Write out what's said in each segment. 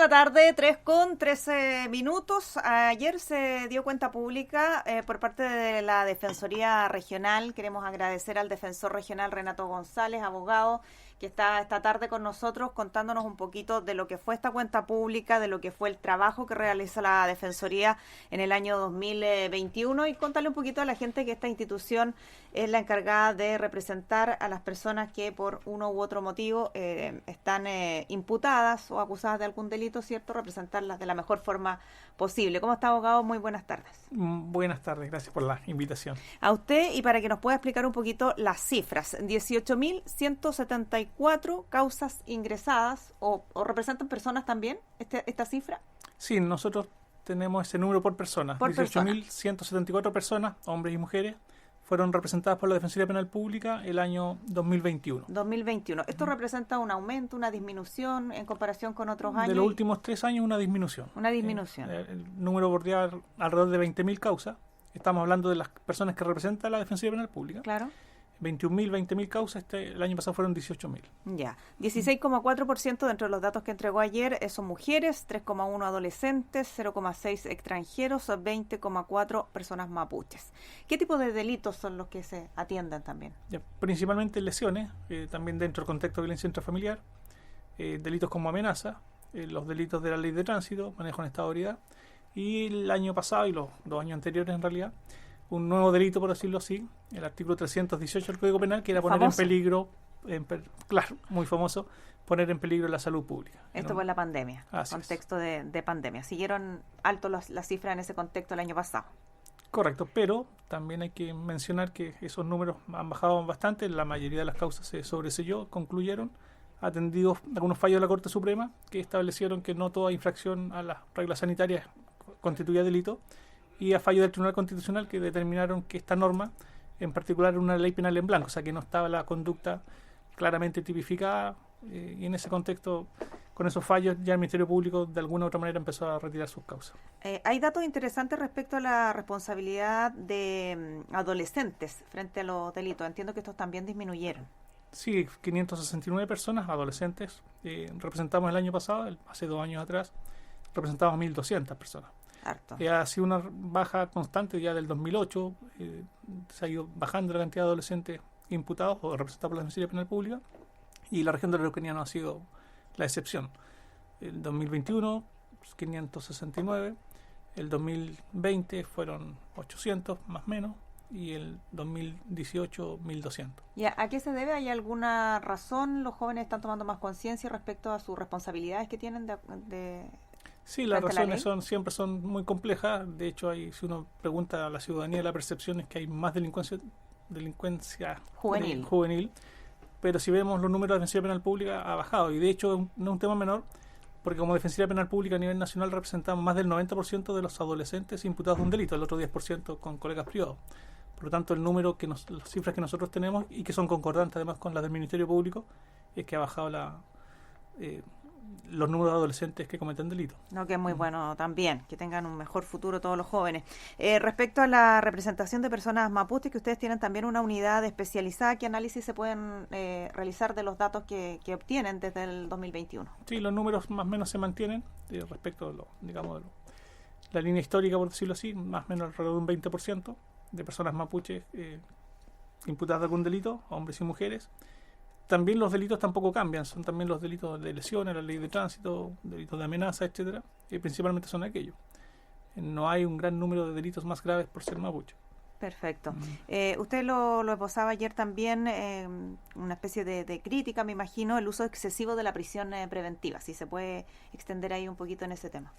la tarde, 3:13. Ayer se dio cuenta pública por parte de la Defensoría Regional. Queremos agradecer al defensor regional Renato González, abogado, que está esta tarde con nosotros contándonos un poquito de lo que fue esta cuenta pública, de lo que fue el trabajo que realiza la Defensoría en el año 2021 y contarle un poquito a la gente que esta institución es la encargada de representar a las personas que por uno u otro motivo están imputadas o acusadas de algún delito, ¿cierto? Representarlas de la mejor forma posible. ¿Cómo está, abogado? Muy buenas tardes. Buenas tardes, gracias por la invitación. A usted, y para que nos pueda explicar un poquito las cifras, 18.174 causas ingresadas, o representan personas también, esta cifra. Sí, nosotros tenemos ese número por persona. 18.174 personas, hombres y mujeres, fueron representadas por la Defensoría Penal Pública el año 2021. 2021. ¿Esto representa un aumento, una disminución en comparación con otros años? De los últimos 3 años, una disminución. Una disminución. El número bordea alrededor de 20.000 causas. Estamos hablando de las personas que representa la Defensoría Penal Pública. Claro. 21.000, 20.000 causas, el año pasado fueron 18.000. Ya, 16,4% dentro de los datos que entregó ayer son mujeres, 3,1 adolescentes, 0,6 extranjeros, 20,4 personas mapuches. ¿Qué tipo de delitos son los que se atienden también? Ya, principalmente lesiones, también dentro del contexto de violencia intrafamiliar, delitos como amenaza, los delitos de la ley de tránsito, manejo en estado de ebriedad, y el año pasado y los 2 años anteriores en realidad, un nuevo delito, por decirlo así, el artículo 318 del Código Penal, que era poner en peligro, claro, muy famoso, poner en peligro la salud pública. Esto fue la pandemia, contexto de pandemia. ¿Siguieron alto las cifras en ese contexto el año pasado? Correcto, pero también hay que mencionar que esos números han bajado bastante, la mayoría de las causas se sobreseyó, concluyeron, atendidos algunos fallos de la Corte Suprema, que establecieron que no toda infracción a las reglas sanitarias constituía delito, y a fallo del Tribunal Constitucional que determinaron que esta norma, en particular, era una ley penal en blanco, o sea que no estaba la conducta claramente tipificada, y en ese contexto, con esos fallos, ya el Ministerio Público de alguna u otra manera empezó a retirar sus causas. Hay datos interesantes respecto a la responsabilidad de adolescentes frente a los delitos. Entiendo que estos también disminuyeron. Sí, 569 personas, adolescentes, representamos el año pasado, hace 2 años atrás, representamos 1.200 personas. Harto. Ha sido una baja constante ya del 2008, se ha ido bajando la cantidad de adolescentes imputados o representados por la Defensoría Penal Pública, y la región de la Araucanía no ha sido la excepción. El 2021, 569, el 2020 fueron 800 más o menos, y el 2018, 1.200. ¿Y a qué se debe? ¿Hay alguna razón? ¿Los jóvenes están tomando más conciencia respecto a sus responsabilidades que tienen de Sí, las razones siempre son muy complejas. De hecho, si uno pregunta a la ciudadanía, la percepción es que hay más delincuencia juvenil. Pero si vemos los números de la Defensoría Penal Pública, ha bajado. Y de hecho, no es un tema menor, porque como Defensoría Penal Pública a nivel nacional representamos más del 90% de los adolescentes imputados de un delito, el otro 10% con colegas privados. Por lo tanto, el número, las cifras que nosotros tenemos, y que son concordantes además con las del Ministerio Público, es que ha bajado los números de adolescentes que cometen delitos. No, que es muy bueno también, que tengan un mejor futuro todos los jóvenes. Respecto a la representación de personas mapuches, que ustedes tienen también una unidad especializada, ¿qué análisis se pueden realizar de los datos que obtienen desde el 2021? Sí, los números más o menos se mantienen respecto a la línea histórica, por decirlo así, más o menos alrededor de un 20% de personas mapuches imputadas de algún delito, hombres y mujeres. También los delitos tampoco cambian, son también los delitos de lesiones, la ley de tránsito, delitos de amenaza, etcétera, y principalmente son aquellos. No hay un gran número de delitos más graves por ser mapuche. Perfecto. Usted lo esbozaba ayer también, una especie de crítica, me imagino, el uso excesivo de la prisión preventiva. Si se puede extender ahí un poquito en ese tema.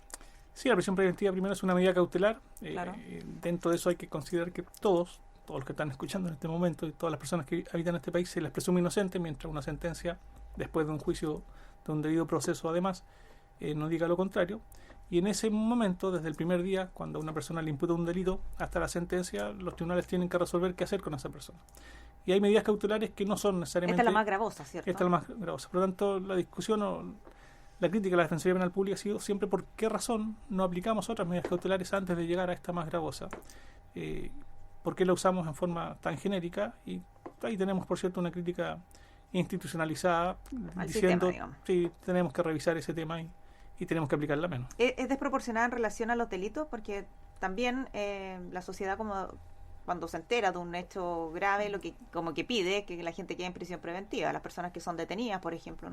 Sí, la prisión preventiva primero es una medida cautelar. Claro. Dentro de eso hay que considerar que todos los que están escuchando en este momento y todas las personas que habitan este país se les presume inocente, mientras una sentencia, después de un juicio, de un debido proceso además, no diga lo contrario. Y en ese momento, desde el primer día, cuando a una persona le imputa un delito, hasta la sentencia, los tribunales tienen que resolver qué hacer con esa persona. Y hay medidas cautelares que no son necesariamente... Esta es la más gravosa, ¿cierto? Esta es la más gravosa. Por lo tanto, la discusión o la crítica a la Defensoría Penal Pública ha sido siempre por qué razón no aplicamos otras medidas cautelares antes de llegar a esta más gravosa. ¿Por qué la usamos en forma tan genérica? Y ahí tenemos, por cierto, una crítica institucionalizada al diciendo, sistema, sí, tenemos que revisar ese tema y y tenemos que aplicarla menos. ¿Es desproporcionada en relación a los delitos? Porque también la sociedad, como cuando se entera de un hecho grave, lo que como que pide que la gente quede en prisión preventiva, las personas que son detenidas, por ejemplo.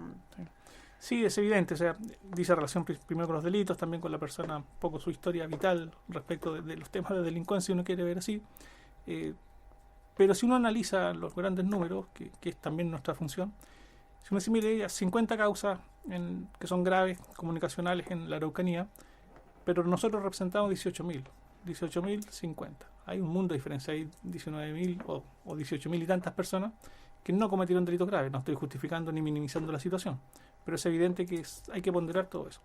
Sí, es evidente, o sea, dice relación primero con los delitos, también con la persona, un poco su historia vital respecto de los temas de delincuencia, si uno quiere ver así. Pero si uno analiza los grandes números, que es también nuestra función, si uno se mire 50 causas que son graves, comunicacionales en la Araucanía, pero nosotros representamos 18.050. Hay un mundo de diferencia, hay 19.000 o 18.000 y tantas personas que no cometieron delitos graves. No estoy justificando ni minimizando la situación, pero es evidente que hay que ponderar todo eso.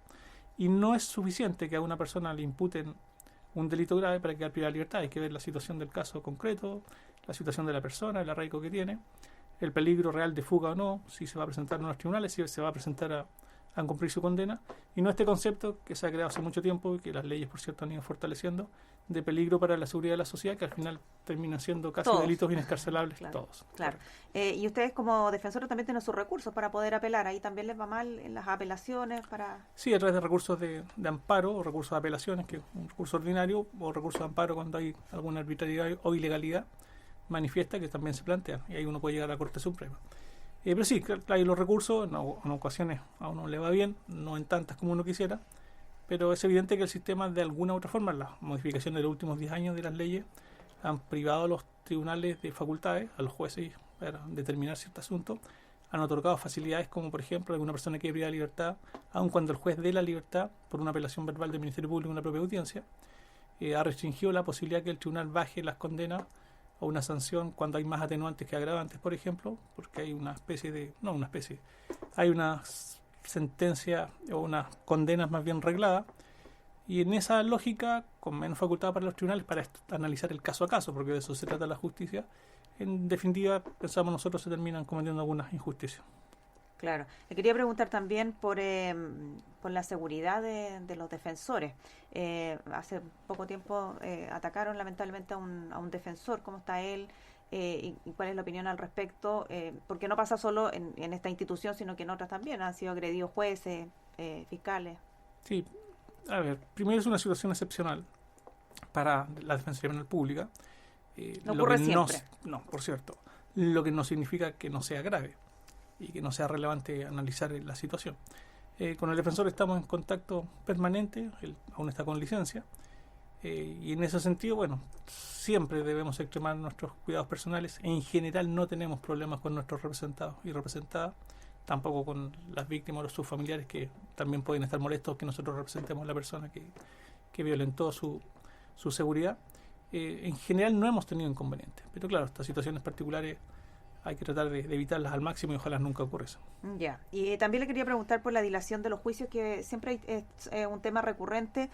Y no es suficiente que a una persona le imputen un delito grave para quedar privada de libertad. Hay que ver la situación del caso concreto, la situación de la persona, el arraigo que tiene, el peligro real de fuga o no, si se va a presentar en los tribunales, si se va a presentar a cumplir su condena, y no este concepto que se ha creado hace mucho tiempo y que las leyes, por cierto, han ido fortaleciendo, de peligro para la seguridad de la sociedad, que al final terminan siendo casi todos delitos inescarcelables, claro, todos. Claro. Y ustedes como defensores también tienen sus recursos para poder apelar. Ahí también les va mal en las apelaciones para... Sí, a través de recursos de amparo o recursos de apelaciones, que es un recurso ordinario, o recursos de amparo cuando hay alguna arbitrariedad o ilegalidad manifiesta, que también se plantean, y ahí uno puede llegar a la Corte Suprema. Pero sí, hay los recursos, en ocasiones a uno le va bien, no en tantas como uno quisiera, pero es evidente que el sistema, de alguna u otra forma, las modificaciones de los últimos 10 años de las leyes han privado a los tribunales de facultades, a los jueces, para determinar ciertos asuntos, han otorgado facilidades como, por ejemplo, alguna persona que privada de libertad, aun cuando el juez dé la libertad por una apelación verbal del Ministerio Público en una propia audiencia, ha restringido la posibilidad que el tribunal baje las condenas o una sanción cuando hay más atenuantes que agravantes, por ejemplo, porque hay una especie de... no una especie, hay una sentencia o unas condenas más bien regladas, y en esa lógica, con menos facultad para los tribunales para analizar el caso a caso, porque de eso se trata la justicia, en definitiva, pensamos nosotros, se terminan cometiendo algunas injusticias. Claro. Le quería preguntar también por la seguridad de los defensores. Hace poco tiempo atacaron lamentablemente a un defensor. ¿Cómo está él? Y cuál es la opinión al respecto? Porque no pasa solo en esta institución, sino que en otras también. Han sido agredidos jueces, fiscales. Sí. A ver, primero es una situación excepcional para la Defensoría Penal Pública. No ocurre siempre. No, por cierto. Lo que no significa que no sea grave y que no sea relevante analizar la situación. Con el defensor estamos en contacto permanente, él aún está con licencia, y en ese sentido, bueno, siempre debemos extremar nuestros cuidados personales. En general no tenemos problemas con nuestros representados y representadas, tampoco con las víctimas o sus familiares, que también pueden estar molestos que nosotros representemos a la persona que violentó su seguridad. En general no hemos tenido inconvenientes, pero claro, estas situaciones particulares hay que tratar de evitarlas al máximo y ojalá nunca ocurriesen. Ya, y también le quería preguntar por la dilación de los juicios, que siempre es un tema recurrente,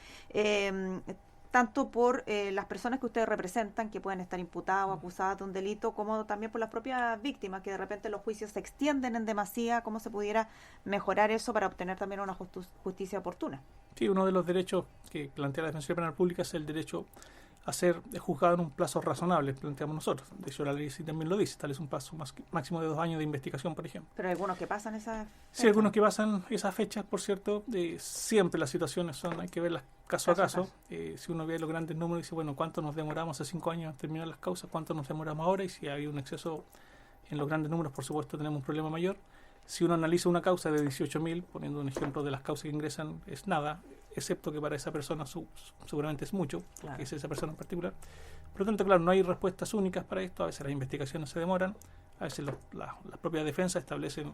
tanto por las personas que ustedes representan, que pueden estar imputadas o acusadas de un delito, como también por las propias víctimas, que de repente los juicios se extienden en demasía. ¿Cómo se pudiera mejorar eso para obtener también una justicia oportuna? Sí, uno de los derechos que plantea la Defensoría Penal Pública es el derecho a ser juzgado en un plazo razonable, planteamos nosotros. De hecho, la ley sí también lo dice, tal es un plazo máximo de 2 años de investigación, por ejemplo. Pero hay algunos que pasan esas fechas. Sí, algunos que pasan esas fechas, por cierto. Siempre las situaciones hay que verlas caso a caso. Si uno ve los grandes números y dice, bueno, ¿cuánto nos demoramos hace 5 años en terminar las causas? ¿Cuánto nos demoramos ahora? Y si hay un exceso en los grandes números, por supuesto, tenemos un problema mayor. Si uno analiza una causa de 18.000, poniendo un ejemplo de las causas que ingresan, es nada, excepto que para esa persona seguramente es mucho, claro, que es esa persona en particular. Por lo tanto, claro, no hay respuestas únicas para esto. A veces las investigaciones se demoran, a veces las propias defensas establecen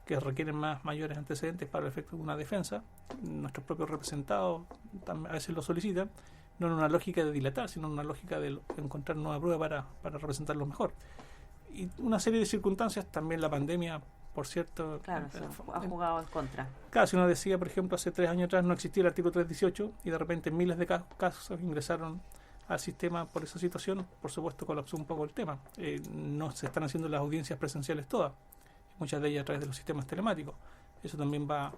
que requieren mayores antecedentes para el efecto de una defensa. Nuestros propios representados a veces lo solicitan, no en una lógica de dilatar, sino en una lógica de encontrar nueva prueba para representarlos mejor. Y una serie de circunstancias, también la pandemia, por cierto, claro, ha jugado en contra. Claro, si uno decía, por ejemplo, hace 3 años atrás no existía el artículo 318 y de repente miles de casos ingresaron al sistema por esa situación, por supuesto colapsó un poco el tema. No se están haciendo las audiencias presenciales todas, muchas de ellas a través de los sistemas telemáticos. Eso también va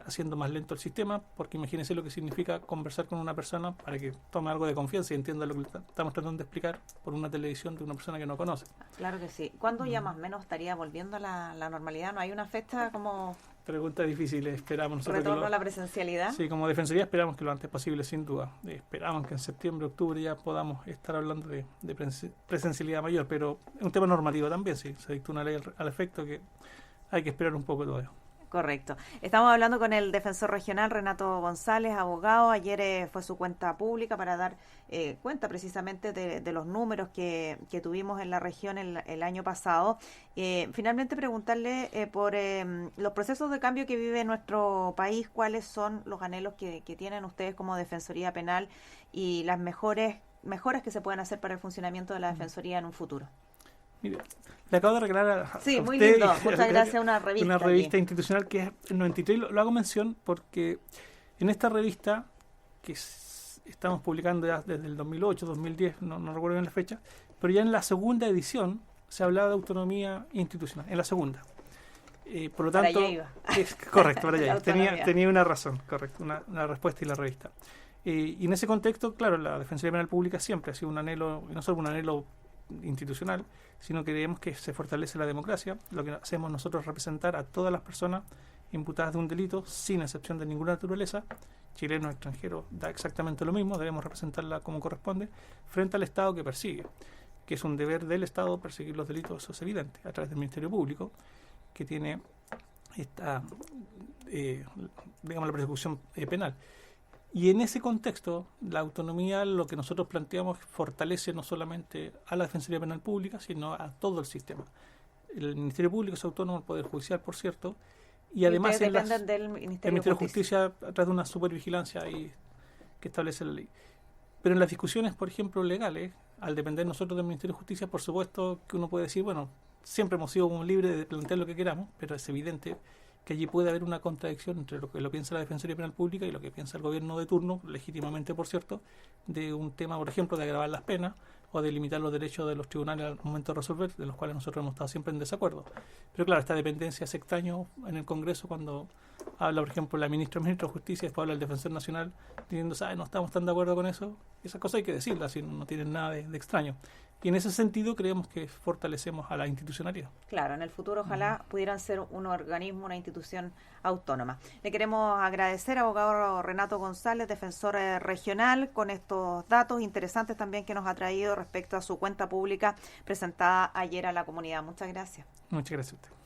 haciendo más lento el sistema, porque imagínense lo que significa conversar con una persona para que tome algo de confianza y entienda lo que estamos tratando de explicar por una televisión de una persona que no conoce. Claro que sí. ¿Cuándo ya más o menos estaría volviendo a la normalidad? ¿No hay una fecha como Pregunta difícil, esperamos nosotros. ¿Retorno a la presencialidad? Sí, como Defensoría esperamos que lo antes posible, sin duda. Esperamos que en septiembre, octubre ya podamos estar hablando de presencialidad mayor, pero es un tema normativo también, sí. Se dictó una ley al efecto que hay que esperar un poco todavía. Correcto. Estamos hablando con el defensor regional Renato González, abogado. Ayer fue su cuenta pública para dar cuenta precisamente de los números que tuvimos en la región el año pasado. Finalmente preguntarle por los procesos de cambio que vive nuestro país, cuáles son los anhelos que tienen ustedes como Defensoría Penal y las mejoras que se pueden hacer para el funcionamiento de la Defensoría en un futuro. Mire, le acabo de regalar a sí, a muy usted lindo. Muchas gracias. Una revista institucional que es el 93. Lo hago mención porque en esta revista, que estamos publicando ya desde el 2008, 2010, no recuerdo bien la fecha, pero ya en la segunda edición se hablaba de autonomía institucional, en la segunda. Por lo tanto, para allá iba. Correcto, para allá iba. Tenía una razón, correcto, una respuesta y la revista. Y en ese contexto, claro, la Defensoría Penal Pública siempre ha sido un anhelo, y no solo un anhelo institucional, sino que creemos que se fortalece la democracia. Lo que hacemos nosotros es representar a todas las personas imputadas de un delito, sin excepción de ninguna naturaleza, chilenos, extranjeros, da exactamente lo mismo, debemos representarla como corresponde, frente al Estado que persigue, que es un deber del Estado perseguir los delitos, eso es evidente, a través del Ministerio Público, que tiene esta, digamos, la persecución penal. Y en ese contexto, la autonomía, lo que nosotros planteamos, fortalece no solamente a la Defensoría Penal Pública, sino a todo el sistema. El Ministerio Público es autónomo, el Poder Judicial, por cierto, y además dependen del Ministerio de Justicia a través de una supervigilancia ahí que establece la ley. Pero en las discusiones, por ejemplo, legales, al depender nosotros del Ministerio de Justicia, por supuesto que uno puede decir, bueno, siempre hemos sido libres de plantear lo que queramos, pero es evidente que allí puede haber una contradicción entre lo que piensa la Defensoría Penal Pública y lo que piensa el gobierno de turno, legítimamente por cierto, de un tema, por ejemplo, de agravar las penas o de limitar los derechos de los tribunales al momento de resolver, de los cuales nosotros hemos estado siempre en desacuerdo. Pero claro, esta dependencia hace extraño en el Congreso cuando habla, por ejemplo, la ministra de Justicia, después habla el Defensor Nacional, diciendo, no estamos tan de acuerdo con eso. Esas cosas hay que decirlas, si no tienen nada de extraño. Y en ese sentido creemos que fortalecemos a la institucionalidad. Claro, en el futuro ojalá pudieran ser un organismo, una institución autónoma. Le queremos agradecer, abogado Renato González, defensor regional, con estos datos interesantes también que nos ha traído respecto a su cuenta pública presentada ayer a la comunidad. Muchas gracias. Muchas gracias a usted.